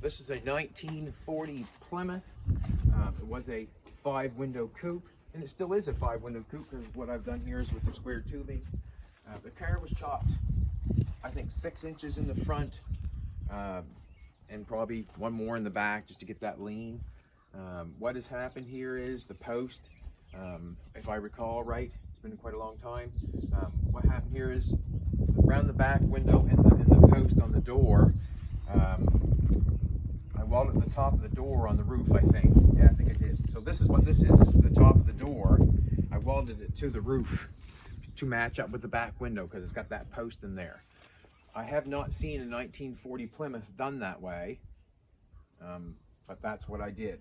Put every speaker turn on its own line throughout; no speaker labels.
This is a 1940 Plymouth. It was a 5-window coupe, and it still is a 5-window coupe because what I've done here is with the square tubing. The car was chopped, I think 6 inches in the front, and probably one more in the back just to get that lean. What has happened here is the post, if I recall right, it's been quite a long time. What happened here is around the back window and the post on the door, I welded the top of the door on the roof, I think. Yeah, I think I did. So this is what this is. This is the top of the door. I welded it to the roof to match up with the back window because it's got that post in there. I have not seen a 1940 Plymouth done that way, but that's what I did.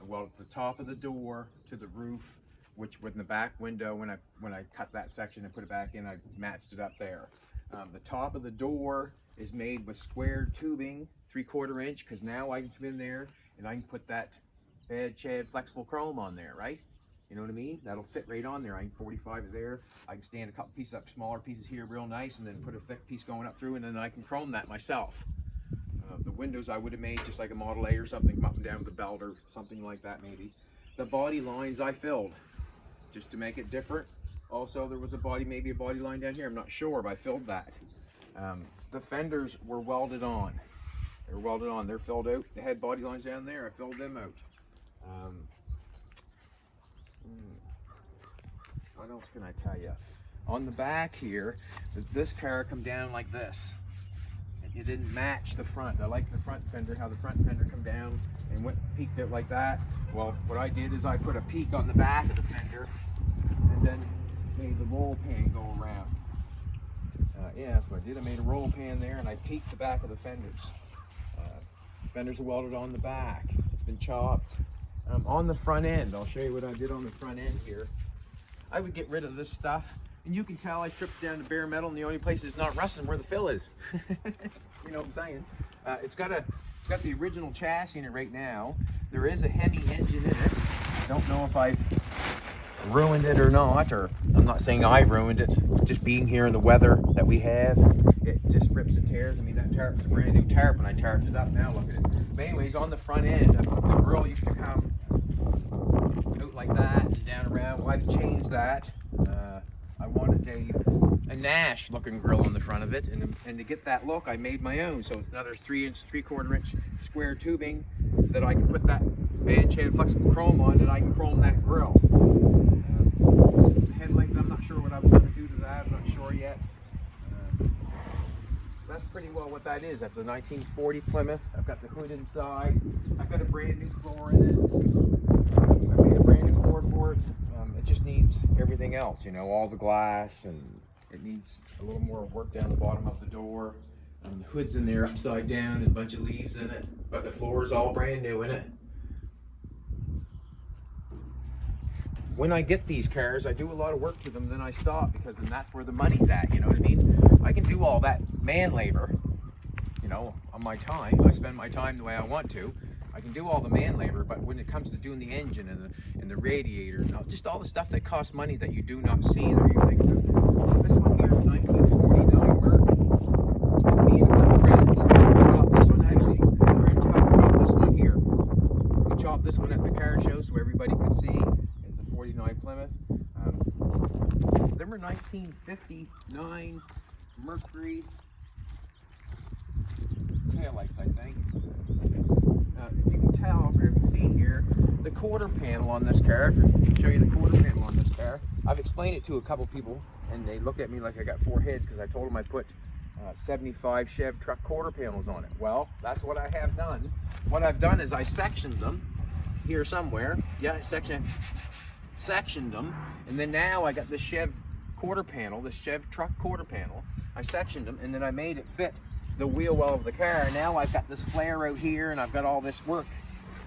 I welded the top of the door to the roof, which with the back window, when I cut that section and put it back in, I matched it up there. The top of the door is made with square tubing, 3/4 inch, because now I can come in there and I can put that bad Chad flexible chrome on there, right? You know what I mean? That'll fit right on there. I can 45 it there. I can stand a couple pieces up, smaller pieces here real nice, and then put a thick piece going up through, and then I can chrome that myself. The windows I would have made just like a Model A or something, up and down with a belt or something like that maybe. The body lines I filled just to make it different. Also, there was maybe a body line down here. I'm not sure, but I filled that. The fenders were welded on. They were welded on. They're filled out. They had body lines down there. I filled them out. What else can I tell you? On the back here, this car come down like this. It didn't match the front. I like the front fender, how the front fender come down and peaked out like that. Well, what I did is I put a peak on the back of the fender and then made the roll pan go around. Yeah, that's what I did. I made a roll pan there and I peaked the back of the fenders. Fenders are welded on the back. It's been chopped. On the front end, I'll show you what I did on the front end here. I would get rid of this stuff, and you can tell I stripped down to bare metal, and the only place it's not rusting where the fill is. You know what I'm saying? It's got the original chassis in it right now. There is a Hemi engine in it. I don't know if I've ruined it or not, or I'm not saying I ruined it. Just being here in the weather that we have, it just rips and tears. I mean, that tarp's a brand new tarp, and I tarped it up now. Look at it. But anyways, on the front end, the grill used to come out like that and down around. Well, I've changed that. I wanted a Nash looking grill on the front of it, and to get that look, I made my own. So it's another 3/4 inch square tubing that I can put that bad Chad flexible chrome on, and I can chrome that grill. Headlight, I'm not sure what I was going to do to that. I'm not sure yet. That's pretty well what that is. That's a 1940 Plymouth. I've got the hood inside. I've got a brand new floor in it. I made a brand new floor for it. It just needs everything else, you know, all the glass, and it needs a little more work down the bottom of the door. The hood's in there upside down and a bunch of leaves in it, but the floor is all brand new in it. When I get these cars, I do a lot of work to them, then I stop, because then that's where the money's at, you know what I mean? I can do all that man labor, you know, on my time. I spend my time the way I want to. I can do all the man labor, but when it comes to doing the engine and the radiator, and just all the stuff that costs money that you do not see or you think about. This one here is 1949 Merc. Me and a couple friends chopped this one, actually. Our friends chopped this one here. We chopped this one at the car show so everybody could see. It's a 49 Plymouth. They were 1959 Mercury taillights, I think. If you can tell, if you can see here, the quarter panel on this car, I'll show you the quarter panel on this car. I've explained it to a couple people, and they look at me like I got 4 heads, because I told them I put 75 Chev truck quarter panels on it. Well, that's what I have done. What I've done is I sectioned them here somewhere. Yeah, sectioned them, and then now I got this Chev quarter panel, this Chev truck quarter panel. I sectioned them, and then I made it fit the wheel well of the car. Now I've got this flare out here, and I've got all this work.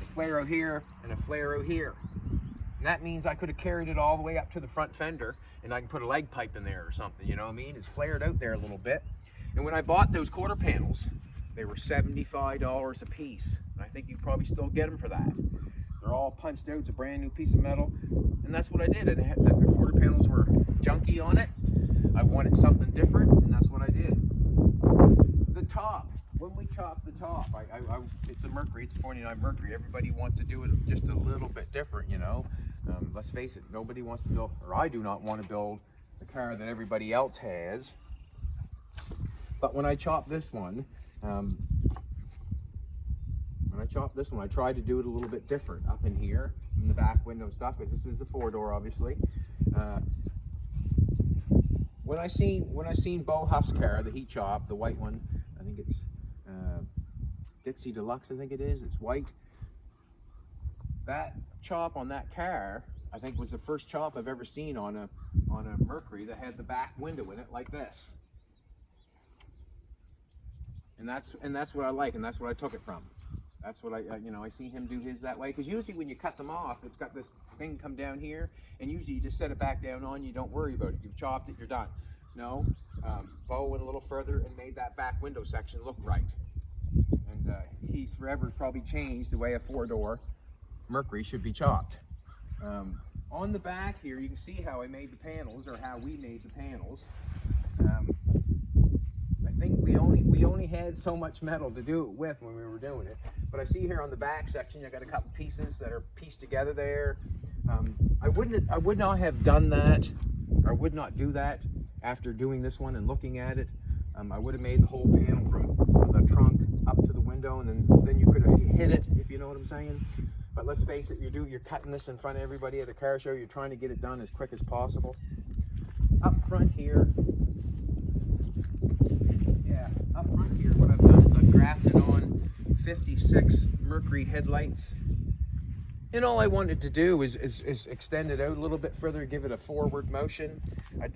A flare out here and a flare out here. And that means I could have carried it all the way up to the front fender, and I can put a leg pipe in there or something, you know what I mean? It's flared out there a little bit. And when I bought those quarter panels, they were $75 a piece. And I think you probably still get them for that. They're all punched out. It's a brand new piece of metal. And that's what I did. The quarter panels were junky on it. I wanted something different, and that's what I did. The top when we chop the top, it's a Mercury, it's a 49 Mercury. Everybody wants to do it just a little bit different, you know. Let's face it, nobody wants to build, or I do not want to build the car that everybody else has. But when I chop this one, I tried to do it a little bit different up in here, in the back window stuff, because this is a 4-door, obviously. When I seen Bo Huff's car that he chopped, the white one, I think it's Dixie Deluxe, I think it is. It's white. That chop on that car, I think, was the first chop I've ever seen on a Mercury that had the back window in it like this. And that's what I like, and that's what I took it from. That's what I see him do his that way. Because usually when you cut them off, it's got this thing come down here, and usually you just set it back down on you. Don't worry about it. You've chopped it, you're done. No, Bo went a little further and made that back window section look right. And he's forever probably changed the way a 4-door Mercury should be chopped. On the back here, you can see how I made the panels, or how we made the panels. I think we only had so much metal to do it with when we were doing it. But I see here on the back section, I got a couple pieces that are pieced together there. I would not have done that, or would not do that after doing this one and looking at it. I would have made the whole panel from the trunk up to the window, and then you could have hit it, if you know what I'm saying. But let's face it, you're cutting this in front of everybody at a car show. You're trying to get it done as quick as possible. Up front here, what I've done is I've grafted on 56 Mercury headlights. And all I wanted to do is extend it out a little bit further, give it a forward motion.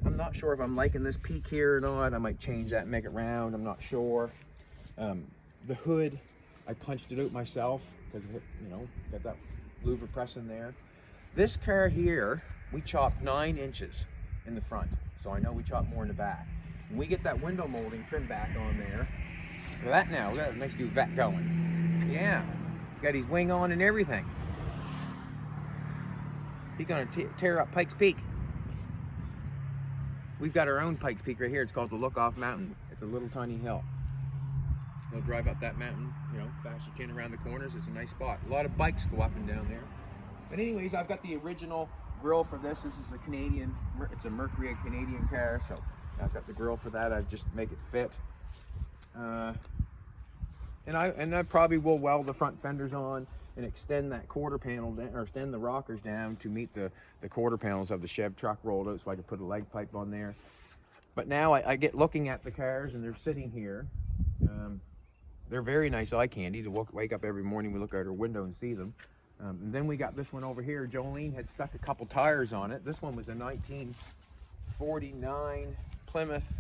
I'm not sure if I'm liking this peak here or not. I might change that and make it round. I'm not sure. The hood, I punched it out myself because, got that louver press in there. This car here, we chopped 9 inches in the front. So I know we chopped more in the back. When we get that window molding trim back on there, look at that now. Look at that nice new vet going. Yeah, got his wing on and everything. He's gonna tear up Pikes Peak. We've got our own Pikes Peak right here. It's called the Look Off Mountain. It's a little tiny hill. You'll drive up that mountain, fast you can around the corners. It's a nice spot. A lot of bikes go up and down there. But anyways, I've got the original grill for this. This is a Canadian, it's a Mercury, a Canadian car. So I've got the grill for that. I just make it fit. And I probably will weld the front fenders on and extend that quarter panel down, or extend the rockers down to meet the quarter panels of the Chev truck rolled out, so I could put a leg pipe on there. But now I get looking at the cars, and they're sitting here. They're very nice eye candy to wake up every morning. We look out our window and see them. And then we got this one over here. Jolene had stuck a couple tires on it. This one was a 1949 Plymouth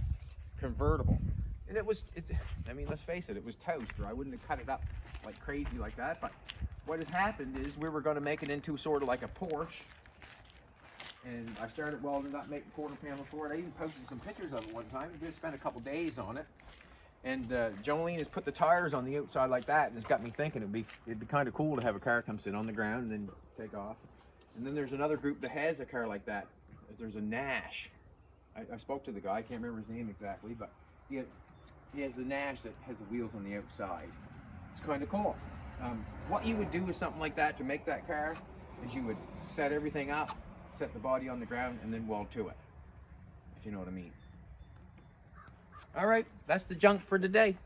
Convertible. And let's face it, it was toast, or I wouldn't have cut it up like crazy like that. But what has happened is we were going to make it into sort of like a Porsche. And I started welding up, making quarter panels for it. I even posted some pictures of it one time. We spent a couple days on it. And Jolene has put the tires on the outside like that, and it's got me thinking it'd be kind of cool to have a car come sit on the ground and then take off. And then there's another group that has a car like that. There's a Nash. I spoke to the guy, I can't remember his name exactly, but he has the Nash that has the wheels on the outside. It's kind of cool. What you would do with something like that to make that car is you would set everything up, set the body on the ground, and then weld to it, if you know what I mean. All right, that's the junk for today.